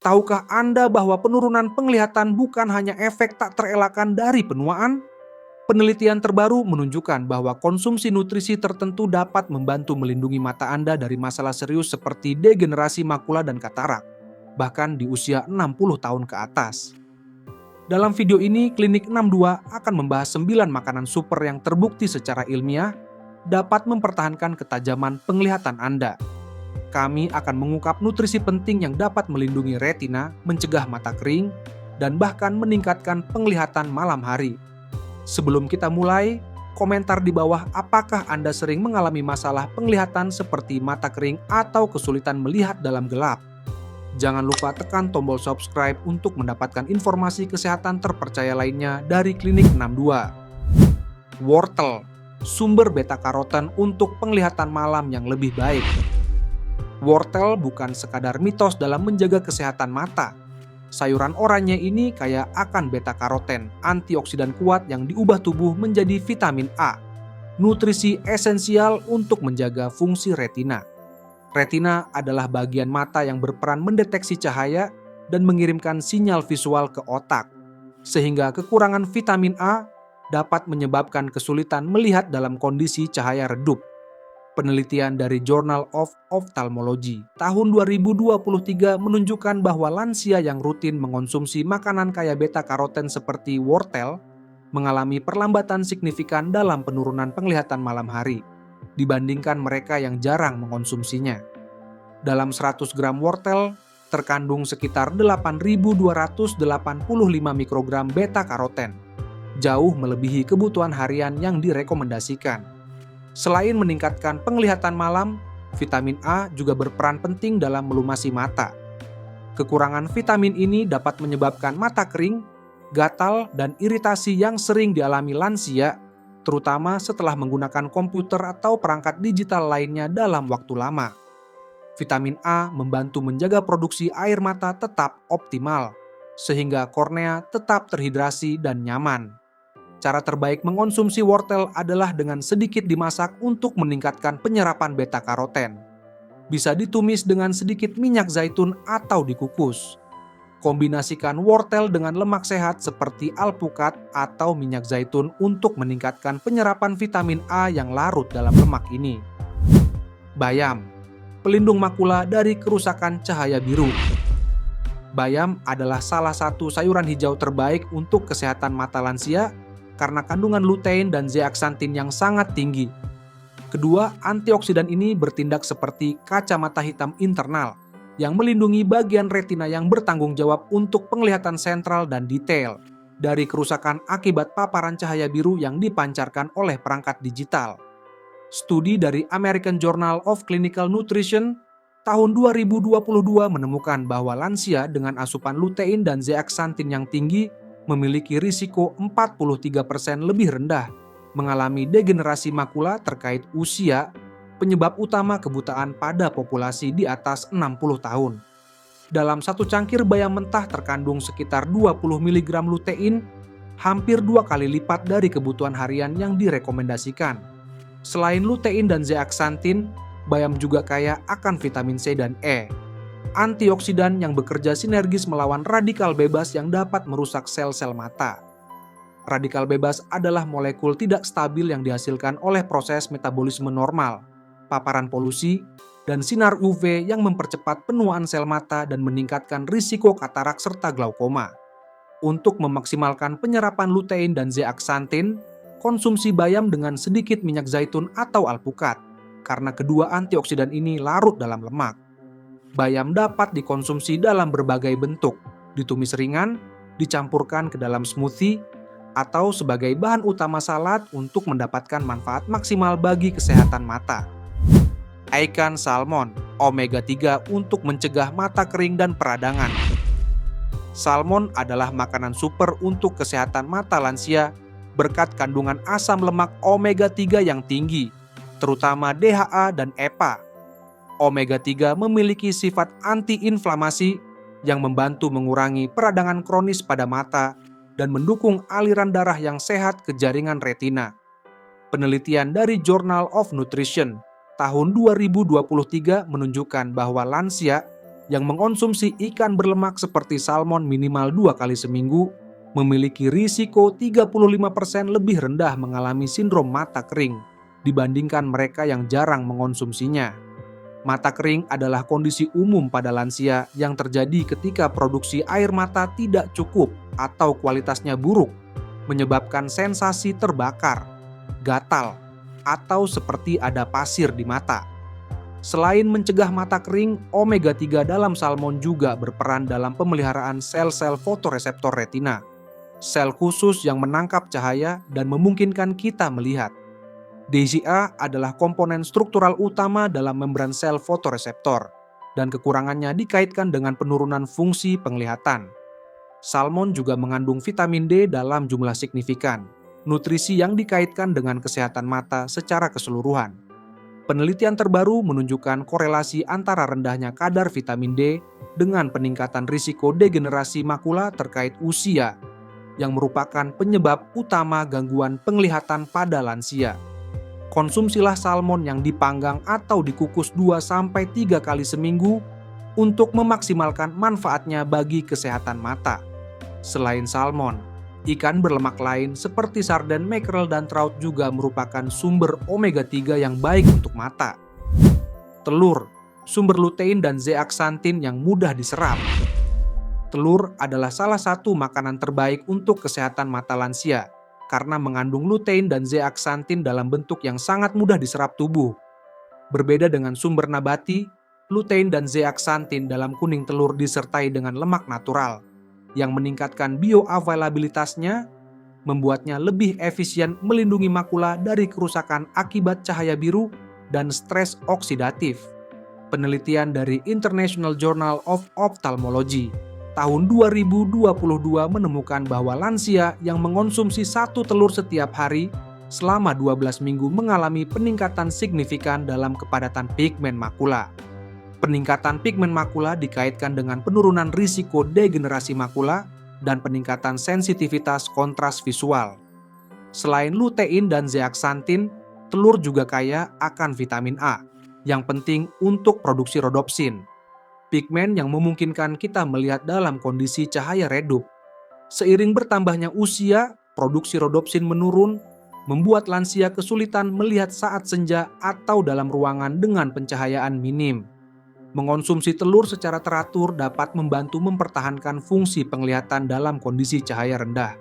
Tahukah Anda bahwa penurunan penglihatan bukan hanya efek tak terelakkan dari penuaan? Penelitian terbaru menunjukkan bahwa konsumsi nutrisi tertentu dapat membantu melindungi mata Anda dari masalah serius seperti degenerasi makula dan katarak, bahkan di usia 60 tahun ke atas. Dalam video ini, Klinik 62 akan membahas 9 makanan super yang terbukti secara ilmiah dapat mempertahankan ketajaman penglihatan Anda. Kami akan mengungkap nutrisi penting yang dapat melindungi retina, mencegah mata kering, dan bahkan meningkatkan penglihatan malam hari. Sebelum kita mulai, komentar di bawah apakah Anda sering mengalami masalah penglihatan seperti mata kering atau kesulitan melihat dalam gelap. Jangan lupa tekan tombol subscribe untuk mendapatkan informasi kesehatan terpercaya lainnya dari Klinik 62. Wortel, sumber beta-karoten untuk penglihatan malam yang lebih baik. Wortel bukan sekadar mitos dalam menjaga kesehatan mata. Sayuran oranye ini kaya akan beta-karoten, antioksidan kuat yang diubah tubuh menjadi vitamin A, nutrisi esensial untuk menjaga fungsi retina. Retina adalah bagian mata yang berperan mendeteksi cahaya dan mengirimkan sinyal visual ke otak, sehingga kekurangan vitamin A dapat menyebabkan kesulitan melihat dalam kondisi cahaya redup. Penelitian dari Journal of Ophthalmology tahun 2023 menunjukkan bahwa lansia yang rutin mengonsumsi makanan kaya beta-karoten seperti wortel mengalami perlambatan signifikan dalam penurunan penglihatan malam hari dibandingkan mereka yang jarang mengonsumsinya. Dalam 100 gram wortel, terkandung sekitar 8.285 mikrogram beta-karoten, jauh melebihi kebutuhan harian yang direkomendasikan. Selain meningkatkan penglihatan malam, vitamin A juga berperan penting dalam melumasi mata. Kekurangan vitamin ini dapat menyebabkan mata kering, gatal, dan iritasi yang sering dialami lansia, terutama setelah menggunakan komputer atau perangkat digital lainnya dalam waktu lama. Vitamin A membantu menjaga produksi air mata tetap optimal, sehingga kornea tetap terhidrasi dan nyaman. Cara terbaik mengonsumsi wortel adalah dengan sedikit dimasak untuk meningkatkan penyerapan beta-karoten. Bisa ditumis dengan sedikit minyak zaitun atau dikukus. Kombinasikan wortel dengan lemak sehat seperti alpukat atau minyak zaitun untuk meningkatkan penyerapan vitamin A yang larut dalam lemak ini. Bayam, pelindung makula dari kerusakan cahaya biru. Bayam adalah salah satu sayuran hijau terbaik untuk kesehatan mata lansia karena kandungan lutein dan zeaxanthin yang sangat tinggi. Kedua, antioksidan ini bertindak seperti kacamata hitam internal yang melindungi bagian retina yang bertanggung jawab untuk penglihatan sentral dan detail dari kerusakan akibat paparan cahaya biru yang dipancarkan oleh perangkat digital. Studi dari American Journal of Clinical Nutrition tahun 2022 menemukan bahwa lansia dengan asupan lutein dan zeaxanthin yang tinggi memiliki risiko 43% lebih rendah mengalami degenerasi makula terkait usia, penyebab utama kebutaan pada populasi di atas 60 tahun. Dalam satu cangkir bayam mentah terkandung sekitar 20 mg lutein, hampir 2 kali lipat dari kebutuhan harian yang direkomendasikan. Selain lutein dan zeaxanthin, bayam juga kaya akan vitamin C dan E, antioksidan yang bekerja sinergis melawan radikal bebas yang dapat merusak sel-sel mata. Radikal bebas adalah molekul tidak stabil yang dihasilkan oleh proses metabolisme normal, paparan polusi, dan sinar UV yang mempercepat penuaan sel mata dan meningkatkan risiko katarak serta glaukoma. Untuk memaksimalkan penyerapan lutein dan zeaxanthin, konsumsi bayam dengan sedikit minyak zaitun atau alpukat, karena kedua antioksidan ini larut dalam lemak. Bayam dapat dikonsumsi dalam berbagai bentuk, ditumis ringan, dicampurkan ke dalam smoothie, atau sebagai bahan utama salad untuk mendapatkan manfaat maksimal bagi kesehatan mata. Ikan salmon, omega 3 untuk mencegah mata kering dan peradangan. Salmon adalah makanan super untuk kesehatan mata lansia berkat kandungan asam lemak omega 3 yang tinggi, terutama DHA dan EPA. Omega 3 memiliki sifat anti-inflamasi yang membantu mengurangi peradangan kronis pada mata dan mendukung aliran darah yang sehat ke jaringan retina. Penelitian dari Journal of Nutrition tahun 2023 menunjukkan bahwa lansia yang mengonsumsi ikan berlemak seperti salmon minimal 2 kali seminggu memiliki risiko 35% lebih rendah mengalami sindrom mata kering dibandingkan mereka yang jarang mengonsumsinya. Mata kering adalah kondisi umum pada lansia yang terjadi ketika produksi air mata tidak cukup atau kualitasnya buruk, menyebabkan sensasi terbakar, gatal, atau seperti ada pasir di mata. Selain mencegah mata kering, omega 3 dalam salmon juga berperan dalam pemeliharaan sel-sel fotoreseptor retina, sel khusus yang menangkap cahaya dan memungkinkan kita melihat. DHA adalah komponen struktural utama dalam membran sel fotoreseptor, dan kekurangannya dikaitkan dengan penurunan fungsi penglihatan. Salmon juga mengandung vitamin D dalam jumlah signifikan, nutrisi yang dikaitkan dengan kesehatan mata secara keseluruhan. Penelitian terbaru menunjukkan korelasi antara rendahnya kadar vitamin D dengan peningkatan risiko degenerasi makula terkait usia, yang merupakan penyebab utama gangguan penglihatan pada lansia. Konsumsilah salmon yang dipanggang atau dikukus 2-3 kali seminggu untuk memaksimalkan manfaatnya bagi kesehatan mata. Selain salmon, ikan berlemak lain seperti sarden, mackerel, dan trout juga merupakan sumber omega 3 yang baik untuk mata. Telur, sumber lutein dan zeaxanthin yang mudah diserap. Telur adalah salah satu makanan terbaik untuk kesehatan mata lansia karena mengandung lutein dan zeaxanthin dalam bentuk yang sangat mudah diserap tubuh. Berbeda dengan sumber nabati, lutein dan zeaxanthin dalam kuning telur disertai dengan lemak natural yang meningkatkan bioavailabilitasnya, membuatnya lebih efisien melindungi makula dari kerusakan akibat cahaya biru dan stres oksidatif. Penelitian dari International Journal of Ophthalmology tahun 2022 menemukan bahwa lansia yang mengonsumsi 1 telur setiap hari selama 12 minggu mengalami peningkatan signifikan dalam kepadatan pigmen makula. Peningkatan pigmen makula dikaitkan dengan penurunan risiko degenerasi makula dan peningkatan sensitivitas kontras visual. Selain lutein dan zeaxanthin, telur juga kaya akan vitamin A, yang penting untuk produksi rodopsin, pigmen yang memungkinkan kita melihat dalam kondisi cahaya redup. Seiring bertambahnya usia, produksi rodopsin menurun, membuat lansia kesulitan melihat saat senja atau dalam ruangan dengan pencahayaan minim. Mengonsumsi telur secara teratur dapat membantu mempertahankan fungsi penglihatan dalam kondisi cahaya rendah.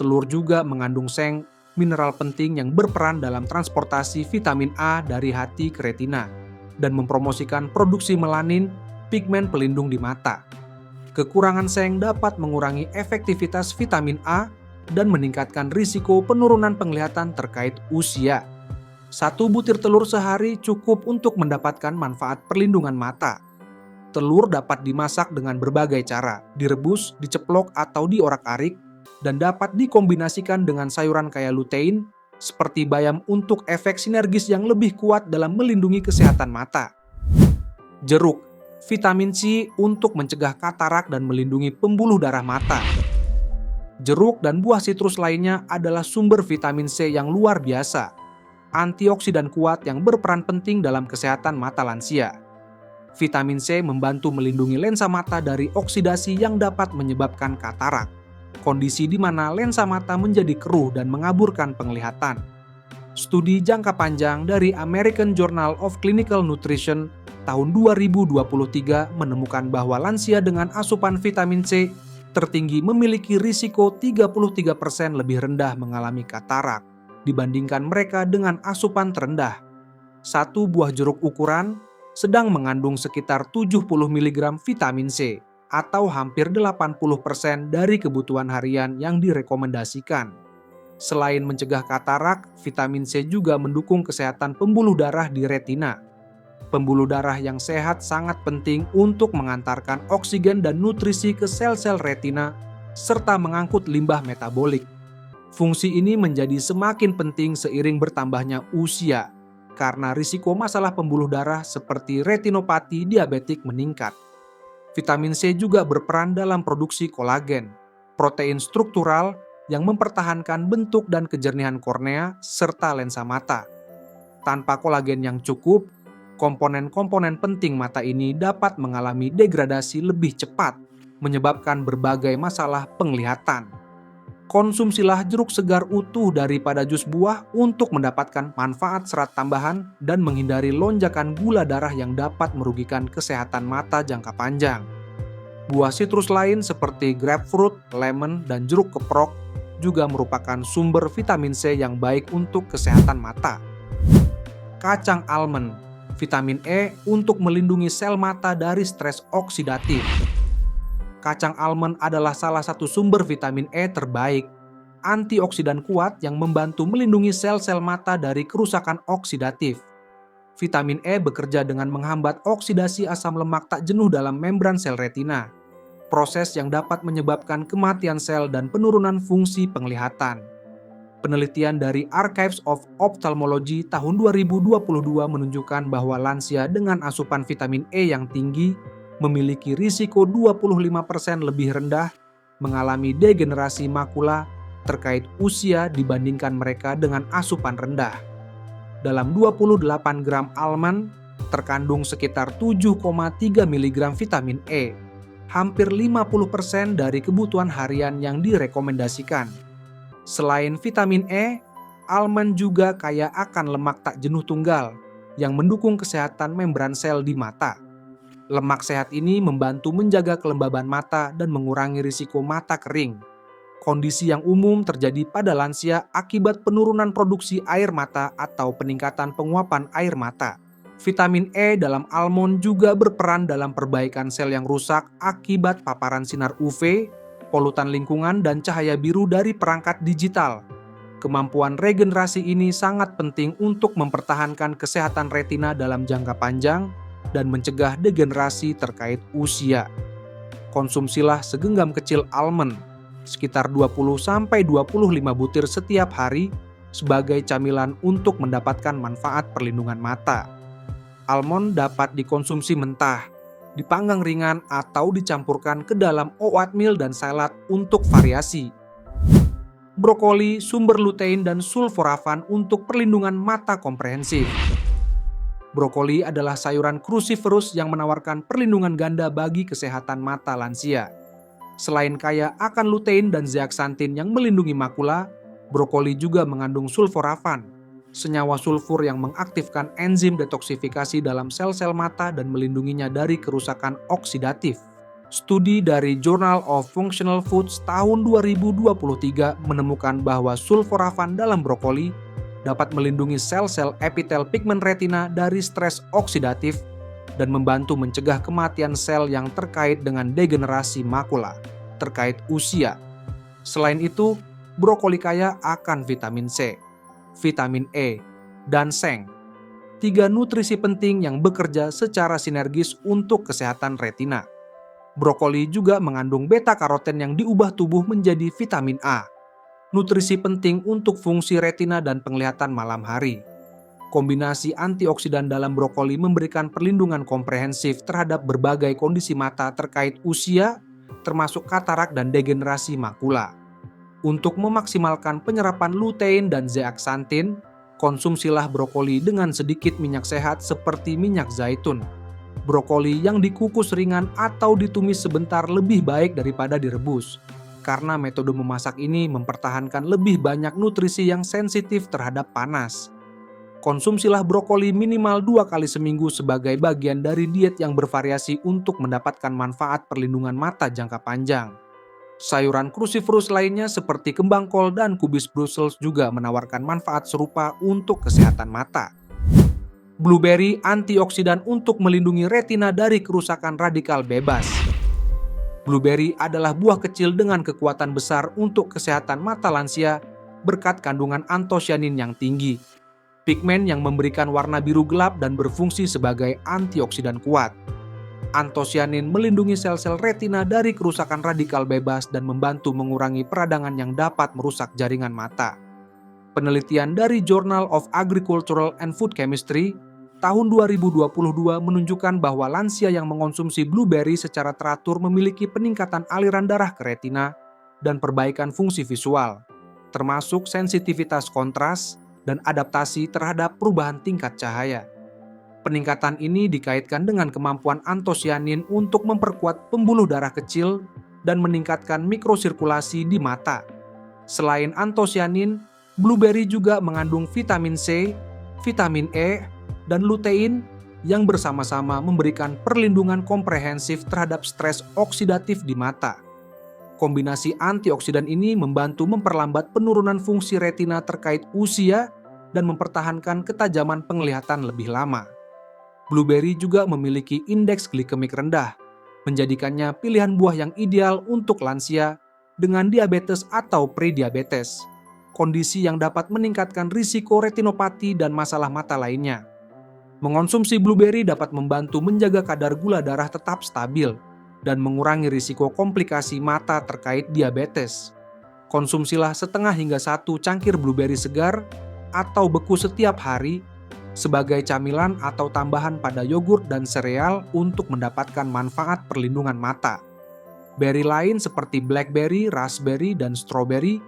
Telur juga mengandung seng, mineral penting yang berperan dalam transportasi vitamin A dari hati ke retina dan mempromosikan produksi melanin, pigmen pelindung di mata. Kekurangan seng dapat mengurangi efektivitas vitamin A dan meningkatkan risiko penurunan penglihatan terkait usia. 1 butir telur sehari cukup untuk mendapatkan manfaat perlindungan mata. Telur dapat dimasak dengan berbagai cara, direbus, diceplok, atau diorak-arik, dan dapat dikombinasikan dengan sayuran kaya lutein, seperti bayam untuk efek sinergis yang lebih kuat dalam melindungi kesehatan mata. Jeruk, vitamin C untuk mencegah katarak dan melindungi pembuluh darah mata. Jeruk dan buah sitrus lainnya adalah sumber vitamin C yang luar biasa, antioksidan kuat yang berperan penting dalam kesehatan mata lansia. Vitamin C membantu melindungi lensa mata dari oksidasi yang dapat menyebabkan katarak, kondisi di mana lensa mata menjadi keruh dan mengaburkan penglihatan. Studi jangka panjang dari American Journal of Clinical Nutrition tahun 2023 menemukan bahwa lansia dengan asupan vitamin C tertinggi memiliki risiko 33% lebih rendah mengalami katarak dibandingkan mereka dengan asupan terendah. 1 buah jeruk ukuran sedang mengandung sekitar 70 mg vitamin C atau hampir 80% dari kebutuhan harian yang direkomendasikan. Selain mencegah katarak, vitamin C juga mendukung kesehatan pembuluh darah di retina. Pembuluh darah yang sehat sangat penting untuk mengantarkan oksigen dan nutrisi ke sel-sel retina serta mengangkut limbah metabolik. Fungsi ini menjadi semakin penting seiring bertambahnya usia karena risiko masalah pembuluh darah seperti retinopati diabetik meningkat. Vitamin C juga berperan dalam produksi kolagen, protein struktural yang mempertahankan bentuk dan kejernihan kornea serta lensa mata. Tanpa kolagen yang cukup, Komponen-komponen penting mata ini dapat mengalami degradasi lebih cepat, menyebabkan berbagai masalah penglihatan. Konsumsilah jeruk segar utuh daripada jus buah untuk mendapatkan manfaat serat tambahan dan menghindari lonjakan gula darah yang dapat merugikan kesehatan mata jangka panjang. Buah sitrus lain seperti grapefruit, lemon, dan jeruk keprok juga merupakan sumber vitamin C yang baik untuk kesehatan mata. Kacang almond, vitamin E untuk melindungi sel mata dari stres oksidatif. Kacang almond adalah salah satu sumber vitamin E terbaik, antioksidan kuat yang membantu melindungi sel-sel mata dari kerusakan oksidatif. Vitamin E bekerja dengan menghambat oksidasi asam lemak tak jenuh dalam membran sel retina, proses yang dapat menyebabkan kematian sel dan penurunan fungsi penglihatan. Penelitian dari Archives of Ophthalmology tahun 2022 menunjukkan bahwa lansia dengan asupan vitamin E yang tinggi memiliki risiko 25% lebih rendah mengalami degenerasi makula terkait usia dibandingkan mereka dengan asupan rendah. Dalam 28 gram almond terkandung sekitar 7,3 mg vitamin E, hampir 50% dari kebutuhan harian yang direkomendasikan. Selain vitamin E, almond juga kaya akan lemak tak jenuh tunggal yang mendukung kesehatan membran sel di mata. Lemak sehat ini membantu menjaga kelembaban mata dan mengurangi risiko mata kering. Kondisi yang umum terjadi pada lansia akibat penurunan produksi air mata atau peningkatan penguapan air mata. Vitamin E dalam almond juga berperan dalam perbaikan sel yang rusak akibat paparan sinar UV, polutan lingkungan, dan cahaya biru dari perangkat digital. Kemampuan regenerasi ini sangat penting untuk mempertahankan kesehatan retina dalam jangka panjang dan mencegah degenerasi terkait usia. Konsumsilah segenggam kecil almond, sekitar 20-25 butir setiap hari sebagai camilan untuk mendapatkan manfaat perlindungan mata. Almond dapat dikonsumsi mentah, dipanggang ringan atau dicampurkan ke dalam oatmeal dan salad untuk variasi. Brokoli sumber lutein dan sulforafan untuk perlindungan mata komprehensif. Brokoli adalah sayuran cruciferous yang menawarkan perlindungan ganda bagi kesehatan mata lansia. Selain kaya akan lutein dan zeaxanthin yang melindungi makula, brokoli juga mengandung sulforafan, senyawa sulfur yang mengaktifkan enzim detoksifikasi dalam sel-sel mata dan melindunginya dari kerusakan oksidatif. Studi dari Journal of Functional Foods tahun 2023 menemukan bahwa sulforafan dalam brokoli dapat melindungi sel-sel epitel pigmen retina dari stres oksidatif dan membantu mencegah kematian sel yang terkait dengan degenerasi makula terkait usia. Selain itu, brokoli kaya akan vitamin C, vitamin E, dan seng. 3 nutrisi penting yang bekerja secara sinergis untuk kesehatan retina. Brokoli juga mengandung beta-karoten yang diubah tubuh menjadi vitamin A, nutrisi penting untuk fungsi retina dan penglihatan malam hari. Kombinasi antioksidan dalam brokoli memberikan perlindungan komprehensif terhadap berbagai kondisi mata terkait usia, termasuk katarak dan degenerasi makula. Untuk memaksimalkan penyerapan lutein dan zeaxanthin, konsumsilah brokoli dengan sedikit minyak sehat seperti minyak zaitun. Brokoli yang dikukus ringan atau ditumis sebentar lebih baik daripada direbus, karena metode memasak ini mempertahankan lebih banyak nutrisi yang sensitif terhadap panas. Konsumsilah brokoli minimal 2 kali seminggu sebagai bagian dari diet yang bervariasi untuk mendapatkan manfaat perlindungan mata jangka panjang. Sayuran cruciferous lainnya seperti kembang kol dan kubis Brussels juga menawarkan manfaat serupa untuk kesehatan mata. Blueberry antioksidan untuk melindungi retina dari kerusakan radikal bebas. Blueberry adalah buah kecil dengan kekuatan besar untuk kesehatan mata lansia berkat kandungan antosianin yang tinggi, pigmen yang memberikan warna biru gelap dan berfungsi sebagai antioksidan kuat. Antosianin melindungi sel-sel retina dari kerusakan radikal bebas dan membantu mengurangi peradangan yang dapat merusak jaringan mata. Penelitian dari Journal of Agricultural and Food Chemistry tahun 2022 menunjukkan bahwa lansia yang mengonsumsi blueberry secara teratur memiliki peningkatan aliran darah ke retina dan perbaikan fungsi visual, termasuk sensitivitas kontras dan adaptasi terhadap perubahan tingkat cahaya. Peningkatan ini dikaitkan dengan kemampuan antosianin untuk memperkuat pembuluh darah kecil dan meningkatkan mikrosirkulasi di mata. Selain antosianin, blueberry juga mengandung vitamin C, vitamin E, dan lutein yang bersama-sama memberikan perlindungan komprehensif terhadap stres oksidatif di mata. Kombinasi antioksidan ini membantu memperlambat penurunan fungsi retina terkait usia dan mempertahankan ketajaman penglihatan lebih lama. Blueberry juga memiliki indeks glikemik rendah, menjadikannya pilihan buah yang ideal untuk lansia dengan diabetes atau prediabetes, kondisi yang dapat meningkatkan risiko retinopati dan masalah mata lainnya. Mengonsumsi blueberry dapat membantu menjaga kadar gula darah tetap stabil dan mengurangi risiko komplikasi mata terkait diabetes. Konsumsilah setengah hingga 1 cangkir blueberry segar atau beku setiap hari sebagai camilan atau tambahan pada yogurt dan sereal untuk mendapatkan manfaat perlindungan mata. Beri lain seperti blackberry, raspberry, dan strawberry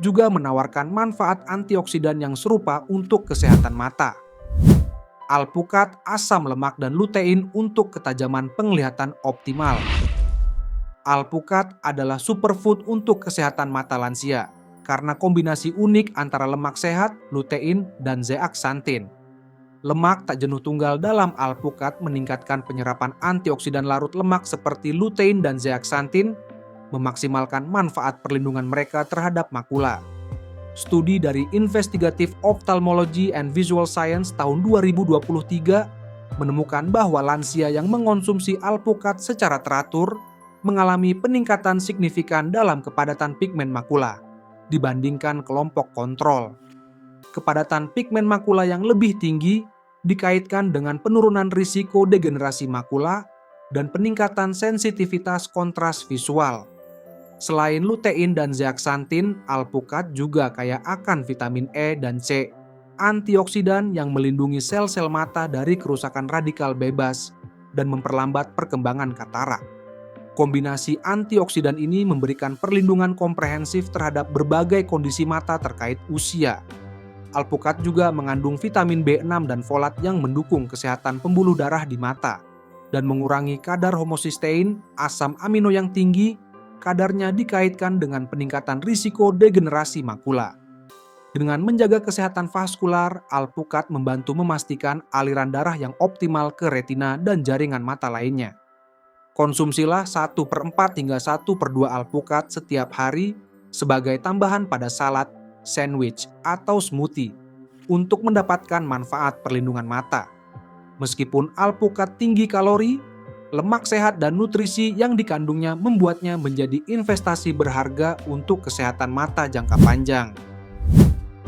juga menawarkan manfaat antioksidan yang serupa untuk kesehatan mata. Alpukat, asam lemak, dan lutein untuk ketajaman penglihatan optimal. Alpukat adalah superfood untuk kesehatan mata lansia karena kombinasi unik antara lemak sehat, lutein, dan zeaksantin. Lemak tak jenuh tunggal dalam alpukat meningkatkan penyerapan antioksidan larut lemak seperti lutein dan zeaksantin, memaksimalkan manfaat perlindungan mereka terhadap makula. Studi dari Investigative Ophthalmology and Visual Science tahun 2023 menemukan bahwa lansia yang mengonsumsi alpukat secara teratur mengalami peningkatan signifikan dalam kepadatan pigmen makula dibandingkan kelompok kontrol. Kepadatan pigmen makula yang lebih tinggi dikaitkan dengan penurunan risiko degenerasi makula dan peningkatan sensitivitas kontras visual. Selain lutein dan zeaksantin, alpukat juga kaya akan vitamin E dan C, antioksidan yang melindungi sel-sel mata dari kerusakan radikal bebas dan memperlambat perkembangan katarak. Kombinasi antioksidan ini memberikan perlindungan komprehensif terhadap berbagai kondisi mata terkait usia. Alpukat juga mengandung vitamin B6 dan folat yang mendukung kesehatan pembuluh darah di mata dan mengurangi kadar homosistein, asam amino yang tinggi. Kadarnya dikaitkan dengan peningkatan risiko degenerasi makula. Dengan menjaga kesehatan vaskular, alpukat membantu memastikan aliran darah yang optimal ke retina dan jaringan mata lainnya. Konsumsilah 1/4 hingga 1/2 alpukat setiap hari sebagai tambahan pada salad, sandwich, atau smoothie untuk mendapatkan manfaat perlindungan mata. Meskipun alpukat tinggi kalori, lemak sehat dan nutrisi yang dikandungnya membuatnya menjadi investasi berharga untuk kesehatan mata jangka panjang.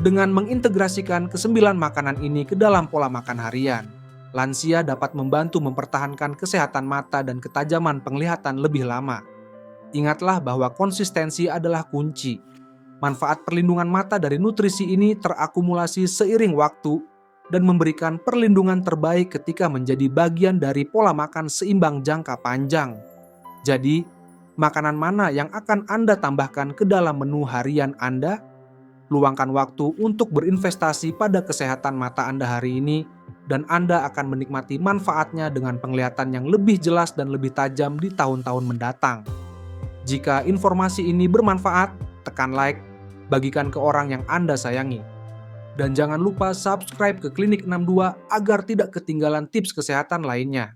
Dengan mengintegrasikan ke-9 makanan ini ke dalam pola makan harian, lansia dapat membantu mempertahankan kesehatan mata dan ketajaman penglihatan lebih lama. Ingatlah bahwa konsistensi adalah kunci. Manfaat perlindungan mata dari nutrisi ini terakumulasi seiring waktu dan memberikan perlindungan terbaik ketika menjadi bagian dari pola makan seimbang jangka panjang. Jadi, makanan mana yang akan Anda tambahkan ke dalam menu harian Anda? Luangkan waktu untuk berinvestasi pada kesehatan mata Anda hari ini, dan Anda akan menikmati manfaatnya dengan penglihatan yang lebih jelas dan lebih tajam di tahun-tahun mendatang. Jika informasi ini bermanfaat, tekan like, bagikan ke orang yang Anda sayangi. Dan jangan lupa subscribe ke Klinik 62 agar tidak ketinggalan tips kesehatan lainnya.